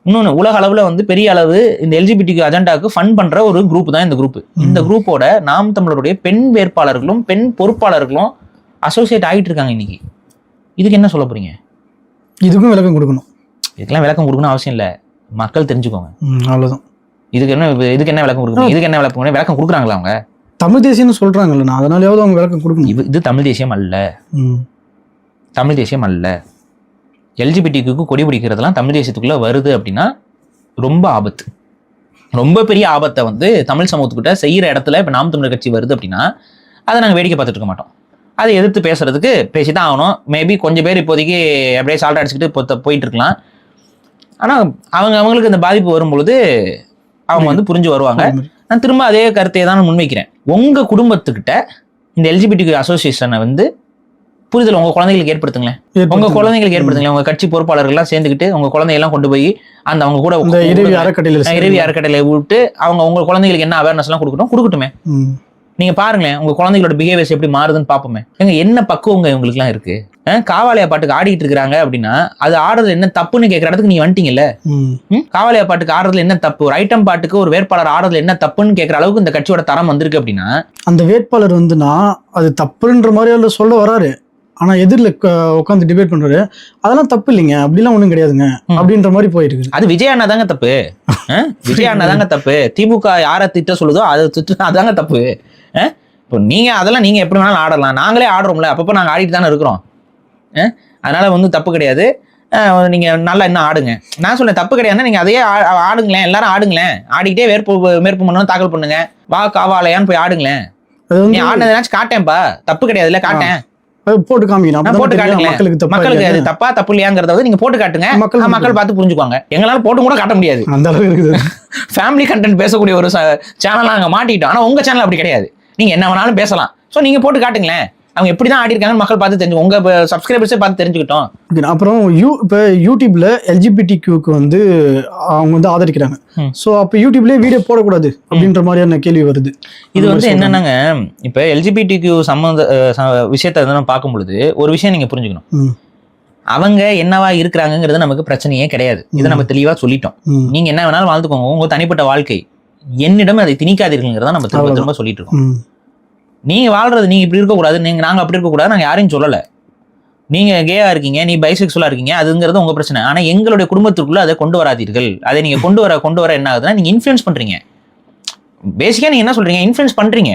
இன்னொன்று உலக அளவில் வந்து பெரிய அளவு இந்த எல்ஜிபிடிக்கு அஜெண்டாவுக்கு ஃபண்ட் பண்ற ஒரு குரூப் தான் இந்த குரூப். இந்த குரூப்போட நாம் தமிழருடைய பெண் வேட்பாளர்களும் பெண் பொறுப்பாளர்களும் அசோசியேட் ஆகிட்டு இருக்காங்க இன்னைக்கு. இதுக்கு என்ன சொல்ல போறீங்க? இதுக்கும் விளக்கம் கொடுக்கணும். இதுக்கெல்லாம் விளக்கம் கொடுக்கணும் அவசியம் இல்லை, மக்கள் தெரிஞ்சுக்கோங்க. அவ்வளவுதான். இதுக்கு என்ன விளக்கம் கொடுக்கணும்? இதுக்கு என்ன விளக்கம் விளக்கம் கொடுக்குறாங்களா அவங்க? தமிழ் தேசியம்னு சொல்றாங்கல்ல, நான் அதனாலயாவது அவங்க விளக்கம் கொடுக்கணும். இது தமிழ் தேசியம் அல்ல, தமிழ் தேசியம் அல்ல. எல்ஜிபிடிக்கு கொடி பிடிக்கிறதுலாம் தமிழ் தேசியத்துக்குள்ள வருது அப்படின்னா ரொம்ப ஆபத்து, ரொம்ப பெரிய ஆபத்தை வந்து தமிழ் சமூகத்துக்கிட்ட செய்யற இடத்துல இப்போ நாம் தமிழர் கட்சி வருது அப்படின்னா அதை நாங்கள் வேடிக்கை பார்த்துட்டு இருக்க மாட்டோம். அதை எதிர்த்து பேசுறதுக்கு பேசிதான் ஆகணும். மேபி கொஞ்சம் பேர் இப்போதைக்கு அப்படியே சால்ட் அடிச்சுக்கிட்டு போயிட்டு இருக்கலாம். ஆனால் அவங்களுக்கு இந்த பாதிப்பு வரும்பொழுது அவங்க வந்து புரிஞ்சு வருவாங்க. நான் திரும்ப அதே கருத்தையை தான் முன்வைக்கிறேன். உங்க குடும்பத்துக்கிட்ட இந்த எல்ஜிபிடி அசோசியேஷனை வந்து புரிதல் உங்க குழந்தைகளுக்கு ஏற்படுத்துங்களேன். உங்க குழந்தைகளுக்கு ஏற்படுத்துங்களேன். உங்க கட்சி பொறுப்பாளர்கள்லாம் சேர்ந்துக்கிட்டு உங்க குழந்தையெல்லாம் கொண்டு போய் அந்த அவங்க கூட இரவி அறக்கட்டளையில விட்டு அவங்க உங்க குழந்தைகளுக்கு என்ன அவேர்னஸ் எல்லாம் கொடுக்கட்டுமே. நீங்க பாருங்களேன், உங்க குழந்தைகளோட பிஹேவியர்ஸ் எப்படி மாறுதுன்னு பாப்போமே. எங்க என்ன பக்குவங்க இவங்களுக்கு எல்லாம் இருக்கு? காவாலியா பாட்டுக்கு ஆடிட்டு இருக்காங்க அப்படின்னா அது ஆடுறது என்ன தப்புன்னு கேட்கற இடத்துக்கு நீங்க வந்துட்டீங்கல்ல. காவாலியா பாட்டுக்கு ஆடுறதுல என்ன தப்பு, ஒரு ஐட்டம் பாட்டுக்கு ஒரு வேட்பாளர் ஆடுறதுல என்ன தப்புன்னு கேட்கற அளவுக்கு இந்த கட்சியோட தரம் வந்திருக்கு அப்படின்னா அந்த வேட்பாளர் வந்துன்னா அது தப்புன்ற மாதிரி சொல்ல வராரு. ஆனா எதிரில் உட்காந்து டிபேட் பண்றாரு, அதெல்லாம் தப்பு இல்லைங்க, அப்படிலாம் ஒண்ணும் கிடையாதுங்க அப்படின்ற மாதிரி போயிருக்கு. அது விஜய் அண்ணா தாங்க தப்பு. விஜய் அண்ணா தாங்க தப்பு. திமுக யாரை திட்ட சொல்லுதோ அதை அதாங்க தப்பு. இப்போ நீங்க அதெல்லாம் நீங்க எப்படி வேணாலும் ஆடலாம், நாங்களே ஆடுறோம்ல, அப்பப்போ நாங்கள் ஆடிட்டு தானே இருக்கிறோம். அதனால வந்து தப்பு கிடையாது. நீங்க நல்லா இன்னும் ஆடுங்க. நான் சொல்றேன் தப்பு கிடையாதுன்னா நீங்க அதையே ஆடுங்களேன், எல்லாரும் ஆடுங்களேன். ஆடிக்கிட்டே வேட்பு மனு தாக்கல் பண்ணுங்க, வா காவாலையான்னு போய் ஆடுங்களேன். நீ ஆடினதுனாச்சும் காட்டேன்ப்பா, தப்பு கிடையாது இல்ல, காட்டேன், போட்டு காட்டுங்களேன். மக்களுக்கு அது தப்பா தப்பு இல்லையாங்கிறத நீங்க போட்டு காட்டுங்க, மக்கள் பார்த்து புரிஞ்சுக்குவாங்க. எங்களால போட்டு கூட காட்ட முடியாது, அந்த அளவுக்கு இருக்குது. ஃபேமிலி கண்டென்ட் பேசக்கூடிய ஒரு சேனல் நாங்க மாட்டிட்டோம். ஆனா உங்க சேனல் அப்படி கிடையாது, நீங்க என்ன வேணாலும் பேசலாம். ஸோ நீங்க போட்டு காட்டுங்களேன், அவங்க எப்படிதான் ஆடி இருக்காங்கன்னு மக்கள் பார்த்து தெரிஞ்சு உங்க சப்ஸ்கிரைபர்ஸே பார்த்து தெரிஞ்சுக்கிட்டோம். அப்புறம் இப்போ யூடியூப்ல எல்ஜிபிடிக்கு வந்து அவங்க வந்து ஆதரிக்கிறாங்க. ஸோ அப்போ யூடியூப்லேயே வீடியோ போடக்கூடாது அப்படின்ற மாதிரியான கேள்வி வருது. இது வந்து என்னன்னாங்க, இப்போ எல்ஜிபிடிக்கு சம்பந்த விஷயத்தை நம்ம பார்க்கும் பொழுது ஒரு விஷயம் நீங்க புரிஞ்சுக்கணும். அவங்க என்னவா இருக்கிறாங்கிறது நமக்கு பிரச்சனையே கிடையாது. இதை நம்ம தெளிவா சொல்லிட்டோம். நீங்க என்ன வேணாலும் வாழ்ந்துக்கோங்க, உங்க தனிப்பட்ட வாழ்க்கை, என்னிடம் அதை திணிக்காதீர்கள்ங்கிறத நம்ம திரும்ப திரும்ப சொல்லிட்டு இருக்கோம். நீங்க வாழ்றது நீங்க இப்படி இருக்கக்கூடாது, நாங்க அப்படி இருக்கக்கூடாது, நாங்க யாரையும் சொல்லல. நீங்க கேயா இருக்கீங்க, நீ பைசெக்சுவலா இருக்கீங்க, அதுங்கிறது உங்க பிரச்சனை. ஆனா எங்களுடைய குடும்பத்துக்குள்ள அதை கொண்டு வராதீர்கள். அதை நீங்க கொண்டு வர என்ன ஆகுதுன்னா நீங்க இன்ஃப்ளூயன்ஸ் பண்றீங்க. பேசிக்கா நீங்க என்ன சொல்றீங்க, இன்ஃப்ளூயன்ஸ் பண்றீங்க.